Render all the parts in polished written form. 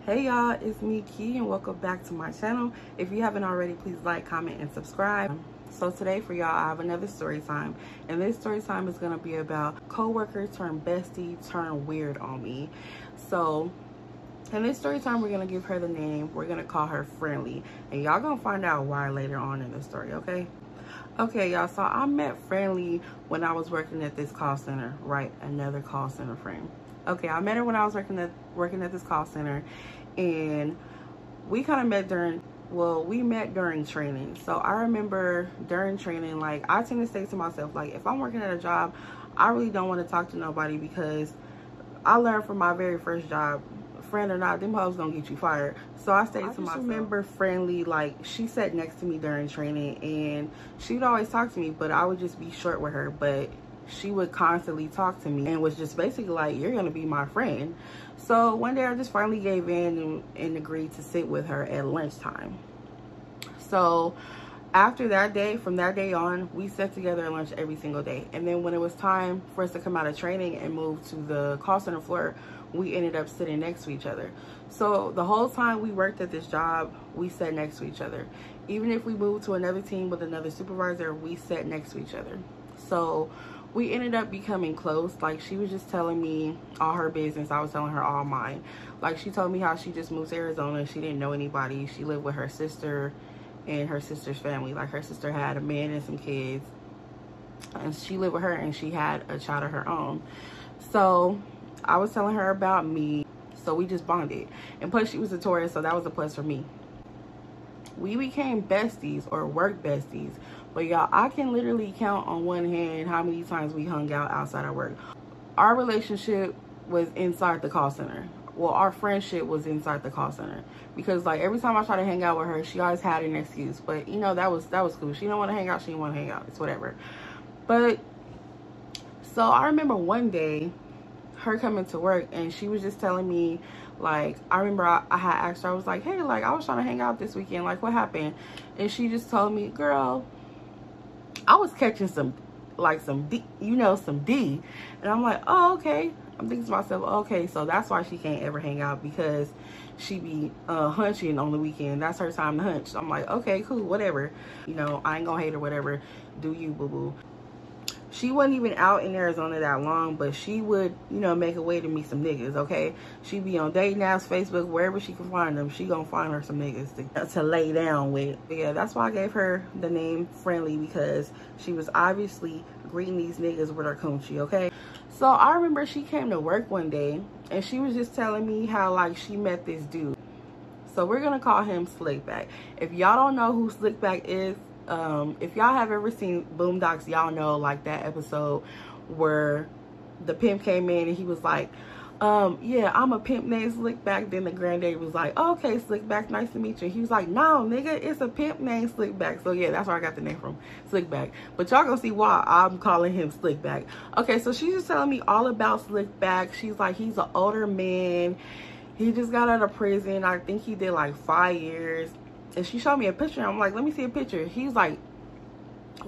Hey y'all, it's me Key and welcome back to my channel. If you haven't already, please like, comment, and subscribe. So today for y'all, I have another story time, and this story time is gonna be about coworker turned bestie turned weird on me. So in this story time, we're gonna give her the name. We're gonna call her Friendly, and y'all gonna find out why later on in the story. Okay, y'all. So I met Friendly when I was working at this call center. Right, another call center friend. Okay, I met her when I was working at this call center, and we kind of met during training. So I remember during training, like, I tend to say to myself, like, if I'm working at a job, I really don't want to talk to nobody, because I learned from my very first job, friend or not, them hoes gonna get you fired. So I stayed to myself. I remember Friendly, like, she sat next to me during training, and she would always talk to me, but I would just be short with her. But she would constantly talk to me and was just basically like, you're gonna be my friend. So one day I just finally gave in and agreed to sit with her at lunchtime. So after that day, from that day on, we sat together at lunch every single day. And then when it was time for us to come out of training and move to the call center floor, we ended up sitting next to each other. So the whole time we worked at this job, we sat next to each other. Even if we moved to another team with another supervisor, we sat next to each other. So we ended up becoming close. Like, she was just telling me all her business, I was telling her all mine. Like, she told me how she just moved to Arizona. She didn't know anybody. She lived with her sister and her sister's family. Like, her sister had a man and some kids, and she lived with her, and she had a child of her own. So I was telling her about me, so we just bonded. And plus, she was a Taurus, so that was a plus for me. We became besties, or work besties. But y'all, I can literally count on one hand how many times we hung out outside of work. Our relationship was inside the call center. Well, our friendship was inside the call center, because like every time I try to hang out with her, she always had an excuse. But you know, that was cool. She didn't want to hang out, she didn't want to hang out. It's whatever. But so I remember one day her coming to work, and she was just telling me, like, I remember I had asked her, I was like, hey, like, I was trying to hang out this weekend, like, what happened? And she just told me, girl, I was catching some D, you know, some D. And I'm like, oh, okay. I'm thinking to myself, okay, so that's why she can't ever hang out, because she be hunching on the weekend. That's her time to hunch. So I'm like, okay, cool, whatever. You know, I ain't gonna hate her, whatever. Do you, boo-boo. She wasn't even out in Arizona that long, but she would, you know, make a way to meet some niggas, okay? She'd be on dating apps, Facebook, wherever she can find them. She gonna find her some niggas to lay down with. But yeah, that's why I gave her the name Friendly, because she was obviously greeting these niggas with her coochie, okay? So I remember she came to work one day, and she was just telling me how, like, she met this dude. So we're gonna call him Slickback. If y'all don't know who Slickback is, if y'all have ever seen Boondocks, y'all know, like, that episode where the pimp came in and he was like, yeah, I'm a pimp named Slickback. Then the granddaddy was like, oh, okay, Slickback, nice to meet you. He was like, no, nigga, it's a pimp named Slickback. So yeah, that's where I got the name from, Slickback. But y'all gonna see why I'm calling him Slickback. Okay, so she's just telling me all about Slickback. She's like, he's an older man. He just got out of prison. I think he did like 5 years. And she showed me a picture. I'm like, let me see a picture. He's like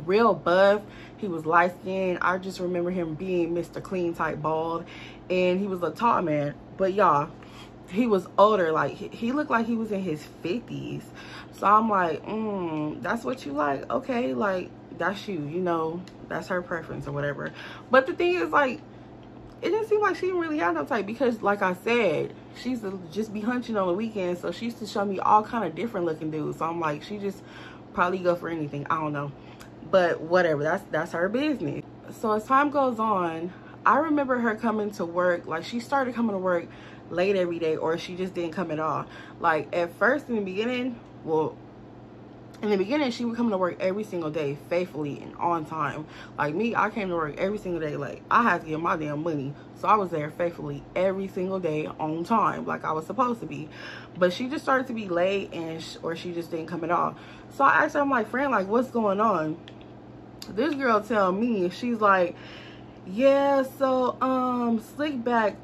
real buff. He was light skinned. I just remember him being Mr. Clean type bald. And he was a tall man. But y'all, he was older. Like, he looked like he was in his 50s. So I'm like, that's what you like? Okay, like, that's you. You know, that's her preference or whatever. But the thing is, like, it didn't seem like she didn't really have no type, because like I said, she used to just be hunching on the weekends, so she used to show me all kind of different looking dudes. So I'm like, she just probably go for anything. I don't know, but whatever, that's her business. So as time goes on, I remember her coming to work. Like, she started coming to work late every day, or she just didn't come at all. Like, at first, in the beginning, she would come to work every single day, faithfully and on time. Like me, I came to work every single day. Like, I had to get my damn money. So I was there faithfully every single day on time, like I was supposed to be. But she just started to be late, or she just didn't come at all. So I asked her, I'm like, friend, like, what's going on? This girl tell me, she's like, yeah, so, Slickback,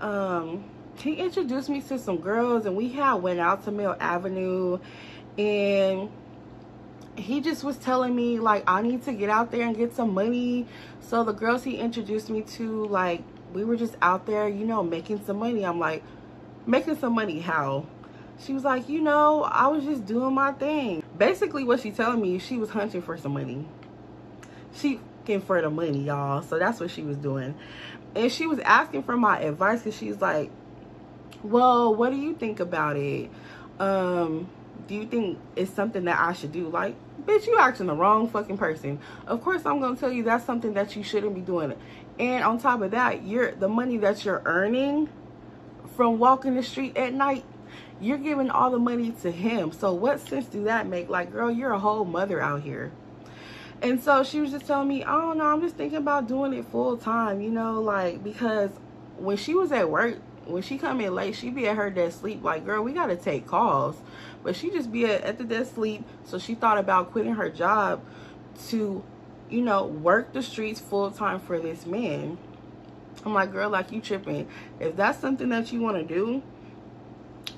he introduced me to some girls, and we had went out to Mill Avenue, and he just was telling me, like, I need to get out there and get some money. So the girls he introduced me to, like, we were just out there, you know, making some money. I'm like, making some money how? She was like, you know, I was just doing my thing. Basically what she telling me, she was hunting for some money. She looking for the money, y'all. So that's what she was doing. And she was asking for my advice, because she's like, well, what do you think about it? Do you think it's something that I should do? Like, bitch, you asking the wrong fucking person. Of course I'm gonna tell you that's something that you shouldn't be doing. And on top of that, the money that you're earning from walking the street at night, you're giving all the money to him. So what sense do that make? Like, girl, you're a whole mother out here. And so she was just telling me, I don't know, I'm just thinking about doing it full time, you know, like, because when she was at work, when she come in late, she be at her desk sleep. Like, girl, we gotta take calls. But she just be at the desk sleep. So she thought about quitting her job to, you know, work the streets full time for this man. I'm like, girl, like, you tripping. If that's something that you want to do,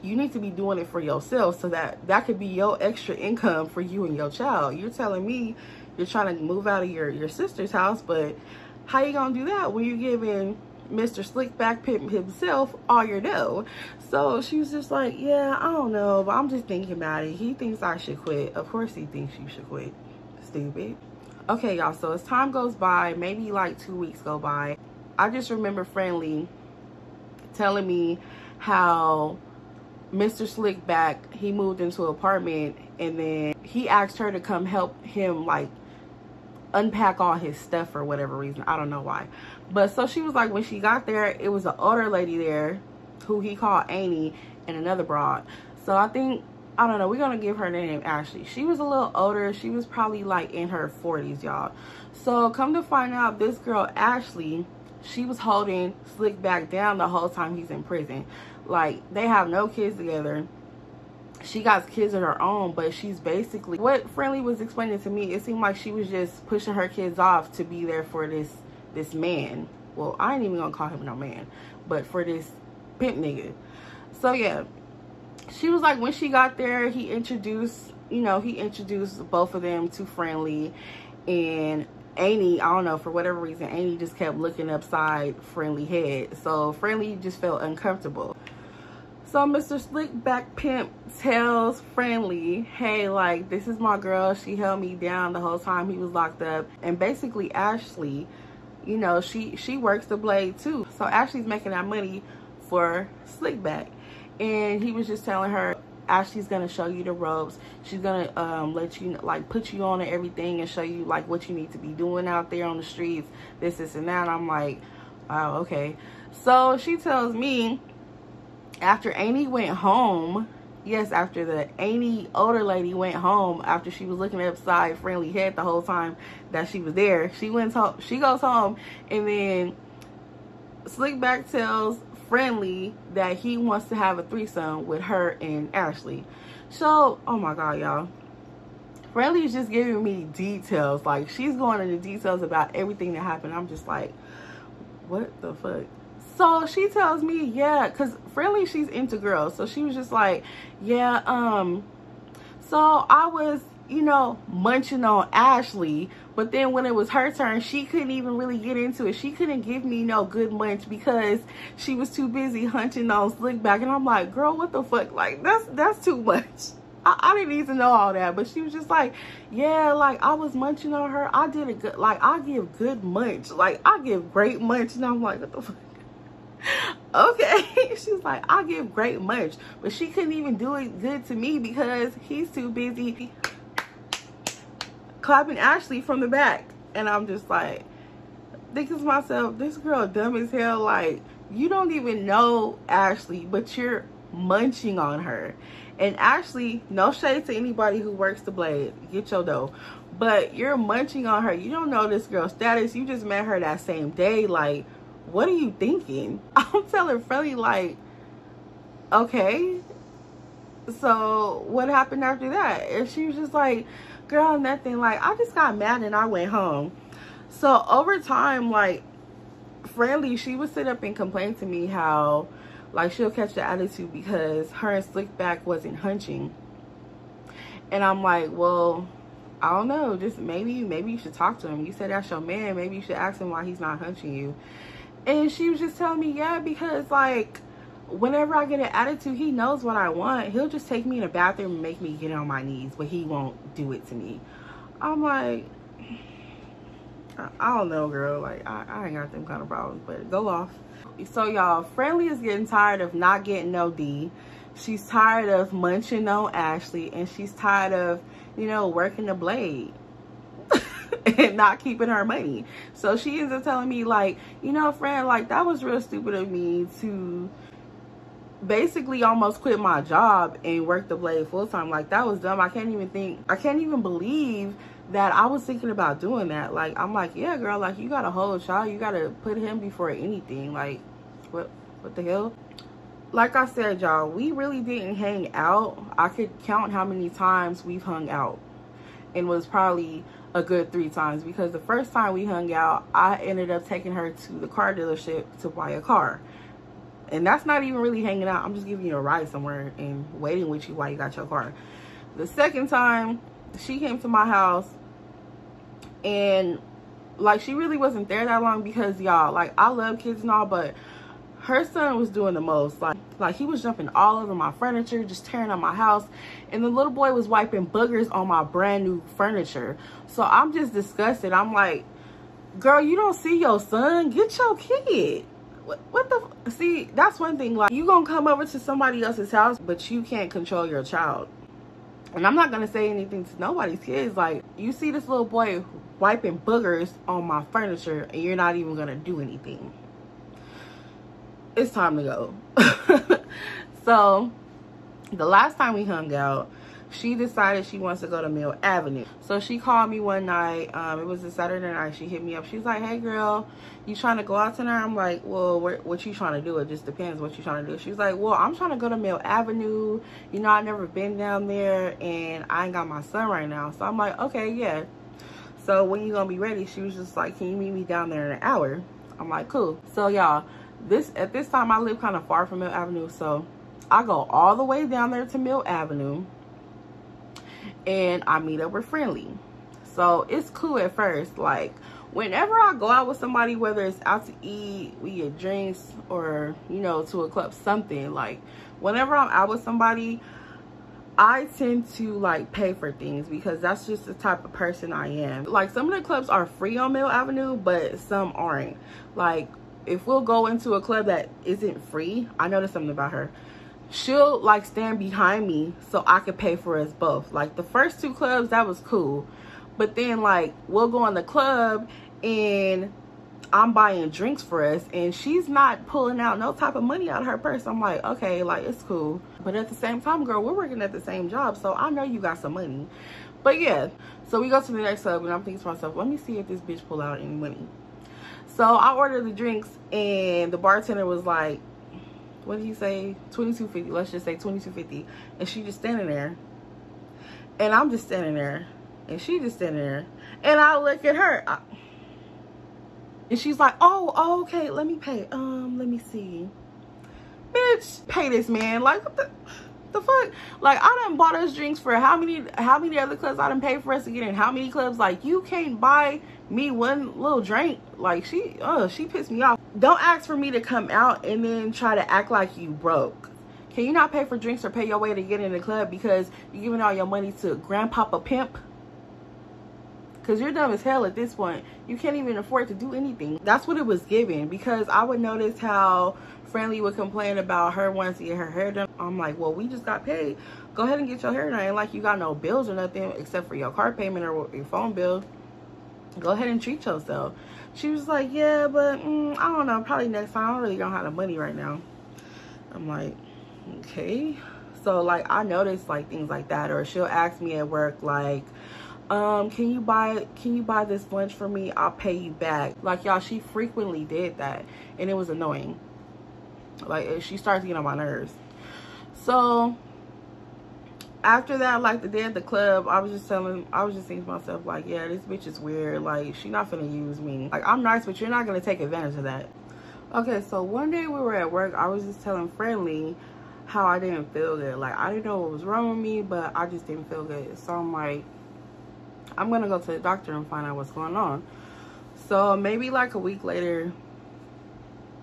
you need to be doing it for yourself, so that could be your extra income for you and your child. You're telling me you're trying to move out of your sister's house, but how you gonna do that when you're giving Mr. Slickback Pimp himself all your dough? So she was just like, yeah, I don't know, but I'm just thinking about it. He thinks I should quit. Of course he thinks you should quit. Stupid. Okay, y'all, so as time goes by, maybe like 2 weeks go by, I just remember Friendly telling me how Mr. Slickback, he moved into an apartment, and then he asked her to come help him, like, unpack all his stuff for whatever reason. I don't know why. But so she was like, when she got there, it was an older lady there who he called Amy, and another broad. So I think, I don't know, we're gonna give her the name Ashley. She was a little older. She was probably like in her 40s, y'all. So come to find out, this girl Ashley, she was holding Slickback down the whole time he's in prison. Like, they have no kids together. She got kids of her own, but she's basically, what Friendly was explaining to me, it seemed like she was just pushing her kids off to be there for this man. Well, I ain't even gonna call him no man, but for this pimp nigga. So yeah, she was like, when she got there, he introduced both of them to Friendly, and Amy, I don't know, for whatever reason, Amy just kept looking upside Friendly head. So Friendly just felt uncomfortable. So Mr. Slickback Pimp tells Friendly, hey, like, this is my girl. She held me down the whole time he was locked up. And basically Ashley, you know, she works the blade too. So Ashley's making that money for Slickback. And he was just telling her, Ashley's gonna show you the ropes. She's gonna let you, like, put you on and everything, and show you, like, what you need to be doing out there on the streets, this and that. And I'm like, oh, okay. So she tells me, after Amy went home, yes, after the Amy older lady went home, after she was looking upside Friendly head the whole time that she was there, she goes home, and then Slickback tells Friendly that he wants to have a threesome with her and Ashley. So, oh my god, y'all, Friendly is just giving me details. Like, she's going into details about everything that happened. I'm just like, what the fuck? So she tells me, yeah, because Friendly, she's into girls. So she was just like, yeah, so I was, you know, munching on Ashley. But then when it was her turn, she couldn't even really get into it. She couldn't give me no good munch because she was too busy hunting on Slickback. And I'm like, girl, what the fuck? Like, that's too much. I didn't need to know all that. But she was just like, yeah, like, I was munching on her. I did a good, like, I give good munch. Like, I give great munch. And I'm like, what the fuck? Okay. She was like, I give great munch. But she couldn't even do it good to me because he's too busy clapping Ashley from the back. And I'm just like, thinking to myself, this girl dumb as hell. Like, you don't even know Ashley, but you're munching on her. And Ashley, no shade to anybody who works the blade, get your dough, but you're munching on her. You don't know this girl's status. You just met her that same day. Like, what are you thinking? I'm telling Friendly, like, okay, so what happened after that? And she was just like, girl, nothing. Like, I just got mad and I went home. So over time, like, Friendly, she would sit up and complain to me how, like, she'll catch the attitude because her and Slickback wasn't hunching. And I'm like, well, I don't know, just maybe you should talk to him. You said that's your man. Maybe you should ask him why he's not hunching you. And she was just telling me, yeah, because, like, whenever I get an attitude, he knows what I want. He'll just take me in the bathroom and make me get on my knees, but he won't do it to me. I'm like, I don't know, girl. Like, I ain't got them kind of problems, but go off. So, y'all, Friendly is getting tired of not getting no D. She's tired of munching on Ashley, and she's tired of, you know, working the blade and not keeping her money. So she ends up telling me, like, you know, friend, like, that was real stupid of me to basically almost quit my job and work the blade full time. Like, that was dumb. I can't even believe that I was thinking about doing that. Like, I'm like, yeah, girl, like, you got a whole child, you gotta put him before anything. Like, what the hell? Like I said, y'all, we really didn't hang out. I could count how many times we've hung out, and was probably a good 3 times, because the first time we hung out, I ended up taking her to the car dealership to buy a car. And that's not even really hanging out. I'm just giving you a ride somewhere and waiting with you while you got your car. The second time, she came to my house, and like, she really wasn't there that long, because y'all, like, I love kids and all, but her son was doing the most. Like he was jumping all over my furniture, just tearing up my house, and the little boy was wiping boogers on my brand new furniture. So I'm just disgusted. I'm like, girl, you don't see your son? Get your kid. What the, see, that's one thing. Like, you gonna come over to somebody else's house, but you can't control your child. And I'm not gonna say anything to nobody's kids. Like, you see this little boy wiping boogers on my furniture, and you're not even gonna do anything. It's time to go. So the last time we hung out, she decided she wants to go to Mill Avenue. So she called me one night. It was a Saturday night. She hit me up. She's like, hey girl, you trying to go out tonight? I'm like, well, what you trying to do? It just depends what you trying to do. She's like, well, I'm trying to go to Mill Avenue. You know, I've never been down there, and I ain't got my son right now. So I'm like, okay, yeah. So when you gonna be ready? She was just like, can you meet me down there in an hour? I'm like, cool. So y'all, at this time I live kind of far from Mill Avenue, so I go all the way down there to Mill Avenue, and I meet up with Friendly. So it's cool at first. Like, whenever I go out with somebody, whether it's out to eat, we get drinks, or, you know, to a club, something, like, whenever I'm out with somebody, I tend to, like, pay for things, because that's just the type of person I am. Like, some of the clubs are free on Mill Avenue, but some aren't. Like, if we'll go into a club that isn't free, I noticed something about her. She'll, like, stand behind me so I could pay for us both. Like, the first 2 clubs, that was cool. But then, like, we'll go in the club and I'm buying drinks for us, and she's not pulling out no type of money out of her purse. I'm like, okay, like, it's cool. But at the same time, girl, we're working at the same job, so I know you got some money. But yeah, so we go to the next club, and I'm thinking to myself, let me see if this bitch pull out any money. So I ordered the drinks, and the bartender was like, what did he say? $22.50. Let's just say $22.50. And she just standing there. And I'm just standing there. And she just standing there. And I look at her. And she's like, oh, okay, let me pay. Let me see. Bitch, pay this man. Like, what the fuck? Like, I done bought us drinks for how many other clubs I done paid for us to get in? How many clubs? Like, you can't buy me one little drink. Like, she pissed me off. Don't ask for me to come out and then try to act like you broke. Can you not pay for drinks or pay your way to get in the club because you're giving all your money to Grandpapa Pimp? Because you're dumb as hell at this point. You can't even afford to do anything. That's what it was given, because I would notice how Friendly would complain about her wanting to get her hair done. I'm like, well, we just got paid. Go ahead and get your hair done. Ain't like you got no bills or nothing except for your car payment or your phone bill. Go ahead and treat yourself. She was like, yeah, but I don't know, probably next time. I really don't have the money right now. I'm like, okay. So, like, I noticed, like, things like that. Or she'll ask me at work, like, can you buy this lunch for me? I'll pay you back. Like, y'all, she frequently did that, and it was annoying. Like, she started to get on my nerves. So after that, like, the day at the club, I was just thinking to myself, like, yeah, this bitch is weird. Like, she not finna use me. Like, I'm nice, but you're not gonna take advantage of that. Okay, so one day we were at work. I was just telling Friendly how I didn't feel good. Like, I didn't know what was wrong with me, but I just didn't feel good. So I'm like, I'm gonna go to the doctor and find out what's going on. So maybe like a week later,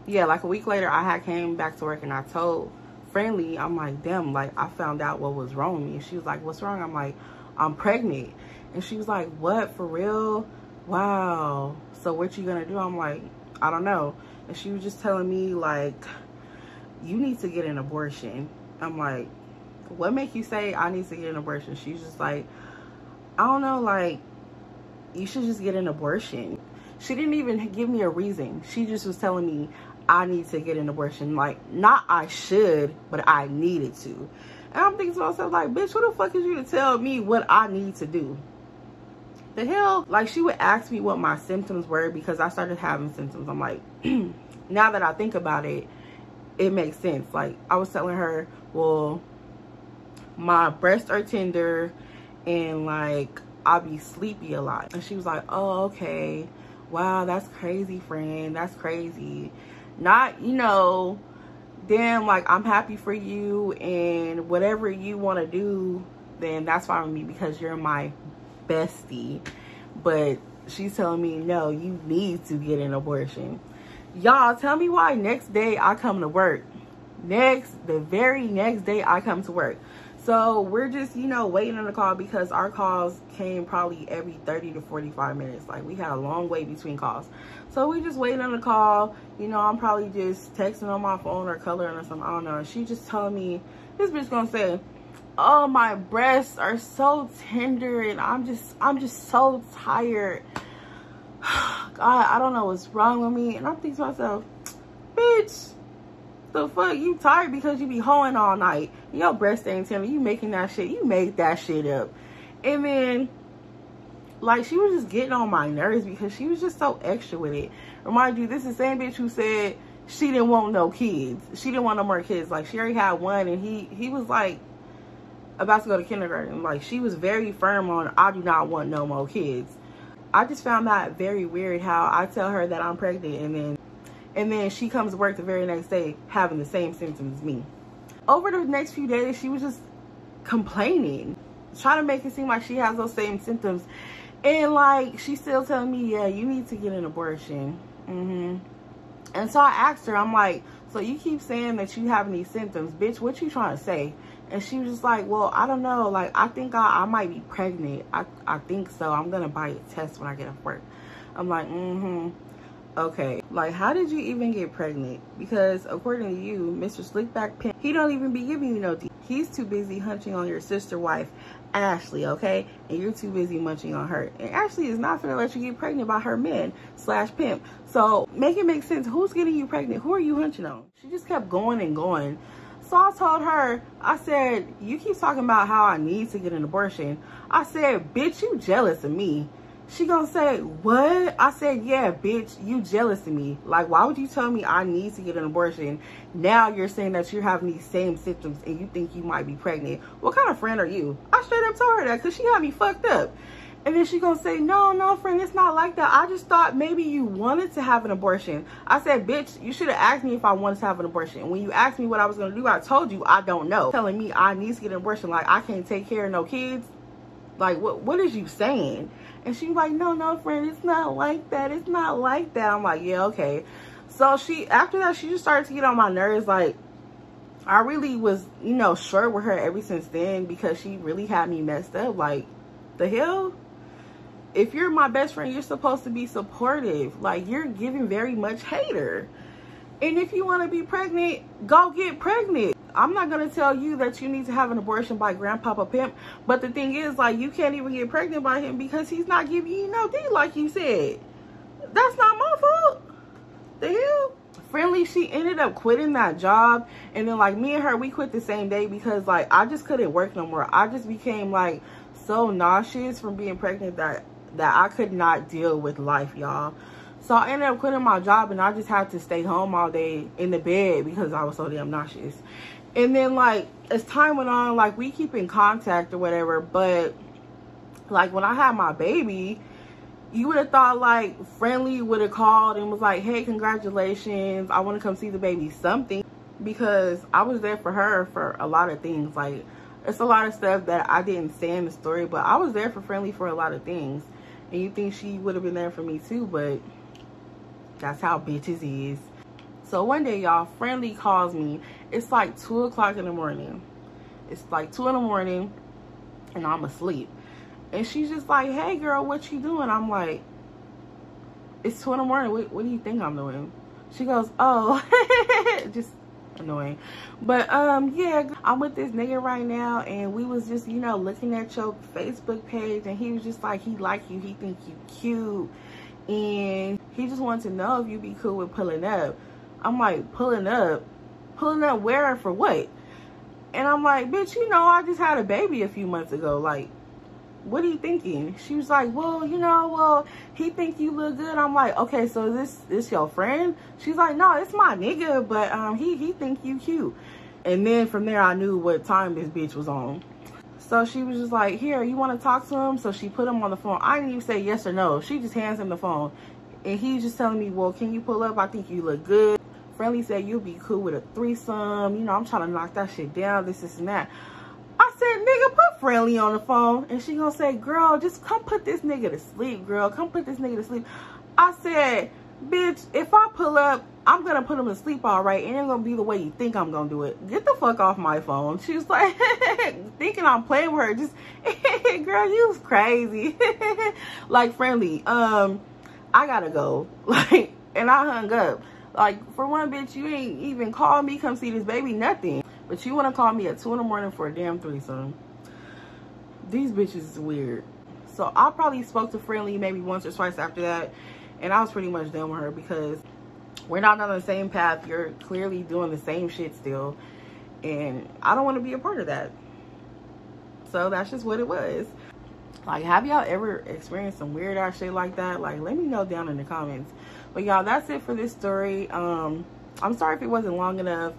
yeah, like a week later, I had came back to work and I told Friendly, I'm like, damn, like I found out what was wrong with me. And she was like, what's wrong? I'm like, I'm pregnant. And she was like, what, for real? Wow. So what you gonna do? I'm like, I don't know. And she was just telling me like, you need to get an abortion. I'm like, what make you say I need to get an abortion? She's just like, I don't know, like, you should just get an abortion. She didn't even give me a reason. She just was telling me I need to get an abortion. Like, not I should, but I needed to. And I'm thinking to myself, like, bitch, who the fuck is you to tell me what I need to do? The hell? Like, she would ask me what my symptoms were because I started having symptoms. I'm like, now that I think about it, it makes sense. Like, I was telling her, well, my breasts are tender and like I'll be sleepy a lot. And she was like, oh, okay, wow, that's crazy, friend, that's crazy. Not, you know, damn, like I'm happy for you and whatever you want to do, then that's fine with me because you're my bestie. But she's telling me, no, you need to get an abortion. Y'all, tell me why next day I come to work. The very next day I come to work. So we're just, you know, waiting on the call because our calls came probably every 30 to 45 minutes. Like, we had a long wait between calls. So we just waiting on the call. You know, I'm probably just texting on my phone or coloring or something. I don't know. And she just telling me, this bitch gonna say, oh, my breasts are so tender and I'm just so tired. God, I don't know what's wrong with me. And I'm thinking to myself, bitch, the fuck, you tired because you be hoeing all night. Your breast ain't tender. You making that shit. You made that shit up. And then, like, she was just getting on my nerves because she was just so extra with it. Remind you, this is the same bitch who said she didn't want no kids. She didn't want no more kids. Like, she already had one and he was like about to go to kindergarten. Like, she was very firm on, I do not want no more kids. I just found that very weird how I tell her that I'm pregnant and then she comes to work the very next day having the same symptoms as me. Over the next few days, she was just complaining, trying to make it seem like she has those same symptoms. And like, she's still telling me, yeah, you need to get an abortion. And so I asked her, I'm like, so you keep saying that you having these symptoms, bitch, what you trying to say? And she was just like, well, I don't know. Like, I think I might be pregnant. I think so. I'm going to buy a test when I get off work. I'm like, okay. Like, how did you even get pregnant? Because according to you, Mr. Slickback Pimp, he don't even be giving you no tea. He's too busy hunching on your sister wife, Ashley, okay? And you're too busy munching on her. And Ashley is not gonna let you get pregnant by her man / pimp. So make it make sense. Who's getting you pregnant? Who are you hunching on? She just kept going and going. So I told her, I said, you keep talking about how I need to get an abortion. I said, bitch, you jealous of me. She gonna say, what? I said, yeah, bitch, you jealous of me. Like, why would you tell me I need to get an abortion? Now you're saying that you're having these same symptoms and you think you might be pregnant. What kind of friend are you? I straight up told her that because she had me fucked up. And then she gonna say, no, friend, it's not like that. I just thought maybe you wanted to have an abortion. I said, bitch, you should have asked me if I wanted to have an abortion. When you asked me what I was gonna do, I told you I don't know. Telling me I need to get an abortion, like I can't take care of no kids. Like, what is you saying? And she was like, no, friend, it's not like that. It's not like that. I'm like, yeah, okay. So after that, she just started to get on my nerves. Like, I really was, you know, short with her ever since then because she really had me messed up. Like, the hell? If you're my best friend, you're supposed to be supportive. Like, you're giving very much hater. And if you want to be pregnant, go get pregnant. I'm not going to tell you that you need to have an abortion by Grandpapa Pimp. But the thing is, like, you can't even get pregnant by him because he's not giving you no D like you said. That's not my fault. The hell? Friendly, she ended up quitting that job. And then, like, me and her, we quit the same day because, like, I just couldn't work no more. I just became, like, so nauseous from being pregnant that I could not deal with life, y'all. So I ended up quitting my job and I just had to stay home all day in the bed because I was so damn nauseous. And then, like, as time went on, like, we keep in contact or whatever. But, like, when I had my baby, you would have thought, like, Friendly would have called and was like, hey, congratulations. I want to come see the baby, something. Because I was there for her for a lot of things. Like, it's a lot of stuff that I didn't say in the story. But I was there for Friendly for a lot of things. And you think she would have been there for me, too. But that's how bitches is. So one day, y'all, Friendly calls me. It's like 2 o'clock in the morning. It's like 2 in the morning and I'm asleep. And she's just like, hey girl, what you doing? I'm like, it's 2 in the morning. What do you think I'm doing? She goes, oh, just annoying. But yeah, I'm with this nigga right now, and we was just, you know, looking at your Facebook page, and he was just like, he like you, he think you cute, and he just wanted to know if you be cool with pulling up. I'm like, pulling up where and for what? And I'm like, bitch, you know, I just had a baby a few months ago. Like, what are you thinking? She was like, well, you know, well, he think you look good. I'm like, okay, so this your friend? She's like, no, it's my nigga, but he think you cute. And then from there, I knew what time this bitch was on. So she was just like, here, you want to talk to him? So she put him on the phone. I didn't even say yes or no. She just hands him the phone. And he's just telling me, well, can you pull up? I think you look good. Friendly said, you'll be cool with a threesome. You know, I'm trying to knock that shit down, this and that. I said, nigga, put Friendly on the phone. And she gonna say, girl, just come put this nigga to sleep, girl. Come put this nigga to sleep. I said, bitch, if I pull up, I'm gonna put him to sleep all right. It ain't gonna be the way you think I'm gonna do it. Get the fuck off my phone. She was like, thinking I'm playing with her. Just, girl, you was crazy. Like, Friendly, I gotta go. Like, and I hung up. Like, for one, bitch, you ain't even called me, come see this baby, nothing. But you want to call me at 2 in the morning for a damn threesome. These bitches is weird. So I probably spoke to Friendly maybe once or twice after that. And I was pretty much done with her because we're not on the same path. You're clearly doing the same shit still. And I don't want to be a part of that. So that's just what it was. Like, have y'all ever experienced some weird ass shit like that? Like, let me know down in the comments. But y'all, that's it for this story. I'm sorry if it wasn't long enough.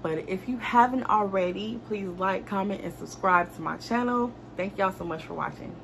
But if you haven't already, please like, comment, and subscribe to my channel. Thank y'all so much for watching.